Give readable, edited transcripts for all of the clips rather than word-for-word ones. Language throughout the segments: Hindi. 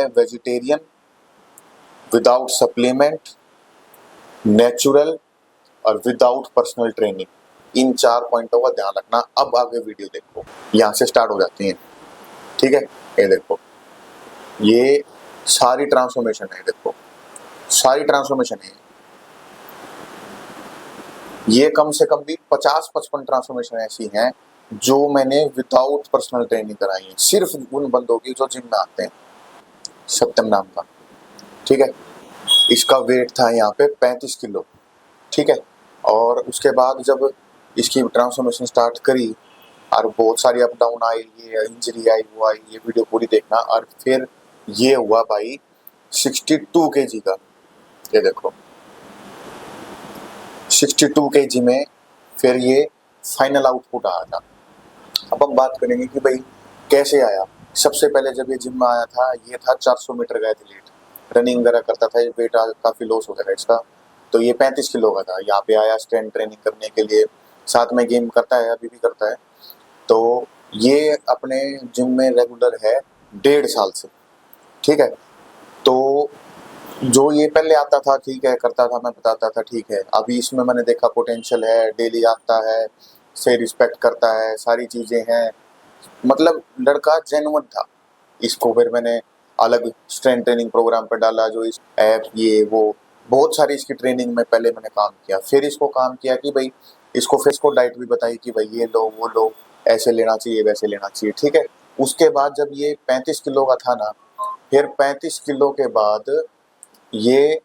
वेजिटेरियन, विदाउट सप्लीमेंट, नेचुरल और विदाउट पर्सनल ट्रेनिंग। इन 4 पॉइंटों का ध्यान रखना। अब आगे वीडियो देखो, यहाँ से स्टार्ट हो जाती है। ठीक है, ये देखो, ये सारी ट्रांसफॉर्मेशन है। देखो सारी ट्रांसफॉर्मेशन है। ये कम से कम भी 50-55 ट्रांसफॉर्मेशन ऐसी हैं जो मैंने विदाउट पर्सनल ट्रेनिंग कराई है, सिर्फ उन बंदों की जो जिम में आते हैं। सत्यम नाम का, ठीक है। इसका वेट था यहाँ पे 35 किलो, ठीक है। और उसके बाद जब इसकी ट्रांसफॉर्मेशन स्टार्ट करी और बहुत सारी अप डाउन आई, ये इंजरी आई, वो आई, ये वीडियो पूरी देखना। और फिर ये हुआ भाई 62 kg का। ये देखो 62 kg में फिर ये फाइनल आउटपुट आया था। अब हम बात करेंगे कि भाई कैसे आया। सबसे पहले जब ये जिम में आया था, ये था 400 मीटर का एथलीट, रनिंग वगैरह करता था। ये वेट काफ़ी लॉस हो गया इसका, तो ये 35 किलो का था। यहाँ पे आया स्ट्रेंथ ट्रेनिंग करने के लिए, साथ में गेम करता है, अभी भी करता है। तो ये अपने जिम में रेगुलर है 1.5 साल से, ठीक है। तो जो ये पहले आता था, ठीक है, करता था, मैं बताता था, ठीक है। अभी इसमें मैंने देखा पोटेंशियल है, डेली आता है, से रिस्पेक्ट करता है, सारी चीज़ें हैं, मतलब लड़का जेन्युइन था। इसको फिर मैंने अलग स्ट्रेंथ ट्रेनिंग प्रोग्राम पर डाला, जो इस ऐप ये वो बहुत सारी इसकी ट्रेनिंग में पहले मैंने काम किया। फिर इसको काम किया कि भाई इसको फिर इसको डाइट भी बताई कि भाई ये लो वो लो, ऐसे लेना चाहिए वैसे लेना चाहिए, ठीक है। उसके बाद जब ये 35 किलो का था ना, फिर 35 किलो के बाद ये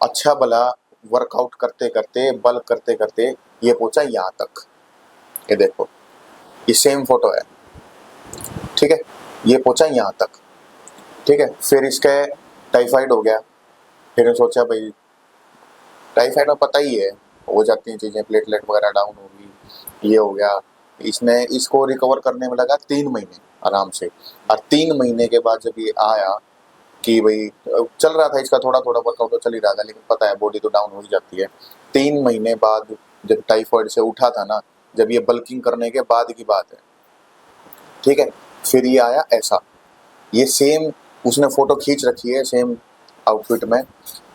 अच्छा भला वर्कआउट करते करते, बल्क करते करते ये पहुंचा यहाँ तक। ये देखो, ये सेम फोटो है, ठीक है। ये पहुंचा यहाँ तक, ठीक है। फिर इसके टाइफाइड हो गया। फिर सोचा भाई टाइफाइड में पता ही है, हो जाती हैं चीज़ें, प्लेटलेट वगैरह डाउन होगी, ये हो गया। इसने इसको रिकवर करने में लगा 3 महीने आराम से। और 3 महीने के बाद जब ये आया कि भाई चल रहा था इसका, थोड़ा थोड़ा वर्कआउट तो चल ही रहा था, लेकिन पता है बॉडी तो डाउन हो ही जाती है। 3 महीने बाद जब टाइफाइड से उठा था ना, जब ये बल्किंग करने के बाद की बात है, ठीक है। फिर ये आया ऐसा, ये सेम उसने फोटो खींच रखी है सेम आउटफिट में,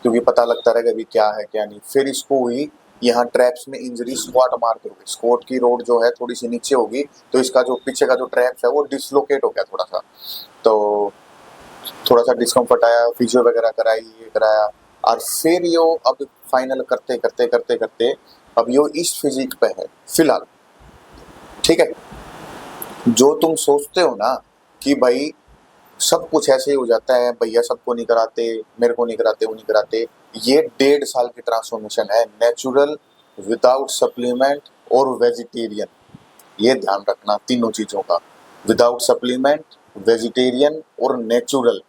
क्योंकि पता लगता रहेगा अभी क्या है क्या नहीं। फिर इसको हुई यहाँ ट्रैप्स में इंजरी, स्क्वाट मारते हुए। स्क्वाट की रोड जो है थोड़ी सी नीचे होगी, तो इसका जो पीछे का जो ट्रैप्स है वो डिसलोकेट हो गया थोड़ा सा, तो थोड़ा सा डिस्कम्फर्ट आया, फिजियो वगैरह कराई, ये कराया। और फिर यो अब फाइनल करते करते करते करते अब यो इस फिजिक पे है फिलहाल, ठीक है। जो तुम सोचते हो ना कि भाई सब कुछ ऐसे ही हो जाता है, भैया सबको नहीं कराते, मेरे को नहीं कराते, वो नहीं कराते, ये 1.5 साल की ट्रांसफॉर्मेशन है। नेचुरल, विदाउट सप्लीमेंट और वेजिटेरियन। ये ध्यान रखना तीनों चीज़ों का, विदाउट सप्लीमेंट, वेजिटेरियन और नेचुरल।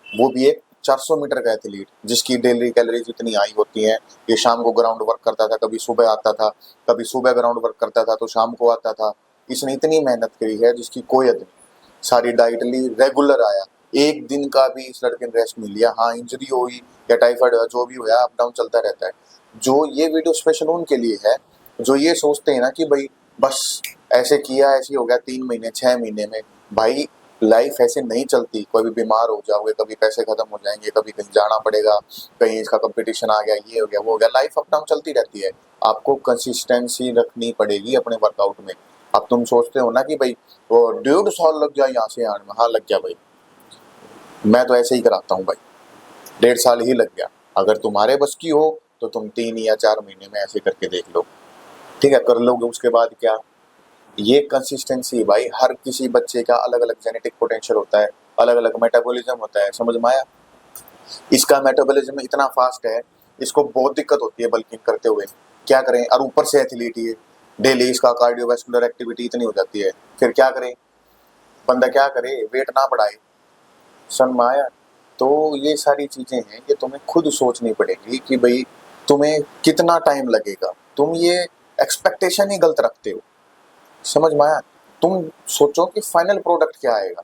वो भी एक 400 मीटर का एथलीट जिसकी डेली कैलोरीज इतनी हाई होती हैं। ये शाम को ग्राउंड वर्क करता था, कभी सुबह आता था, कभी सुबह ग्राउंड वर्क करता था तो शाम को आता था। इसने इतनी मेहनत करी है जिसकी कोई हद नहीं। सारी डाइट ली, रेगुलर आया, एक दिन का भी इस लड़के ने रेस्ट नहीं लिया। हाँ, इंजरी हुई या टाइफाइड हुआ, जो भी हुआ, अप डाउन चलता रहता है। जो ये वीडियो स्पेशल उनके लिए है जो ये सोचते हैं ना कि भाई बस ऐसे किया, ऐसे हो गया 3 महीने 6 महीने में। भाई लाइफ ऐसे नहीं चलती, कभी बीमार हो जाओगे, कभी पैसे खत्म हो जाएंगे, कभी कहीं जाना पड़ेगा, कहीं इसका कंपटीशन आ गया, ये हो गया, वो हो गया। लाइफ अप डाउन चलती रहती है। आपको कंसिस्टेंसी रखनी पड़ेगी अपने वर्कआउट में। अब तुम सोचते हो ना कि भाई वो 1.5 साल लग जाए यहाँ से आने में, हाँ लग गया भाई, मैं तो ऐसे ही कराता हूँ भाई, 1.5 साल ही लग गया। अगर तुम्हारे बस की हो तो तुम 3 या 4 महीने में ऐसे करके देख लो, ठीक है, कर लोगे। उसके बाद क्या, ये कंसिस्टेंसी भाई, हर किसी बच्चे का अलग अलग जेनेटिक पोटेंशियल होता है, अलग अलग मेटाबॉलिज्म होता है, समझ में आया। इसका मेटाबॉलिज्म इतना फास्ट है, इसको बहुत दिक्कत होती है बल्किंग करते हुए, क्या करें। और ऊपर से एथलीट ये, डेली इसका कार्डियोवैस्कुलर एक्टिविटी इतनी हो जाती है, फिर क्या करें बंदा, क्या करे, वेट ना बढ़ाए, समझ में आया। तो ये सारी चीजें हैं कि तुम्हें खुद सोचनी पड़ेगी कि भाई तुम्हें कितना टाइम लगेगा। तुम ये एक्सपेक्टेशन ही गलत रखते हो, समझ में आया। तुम सोचो कि फाइनल प्रोडक्ट क्या आएगा।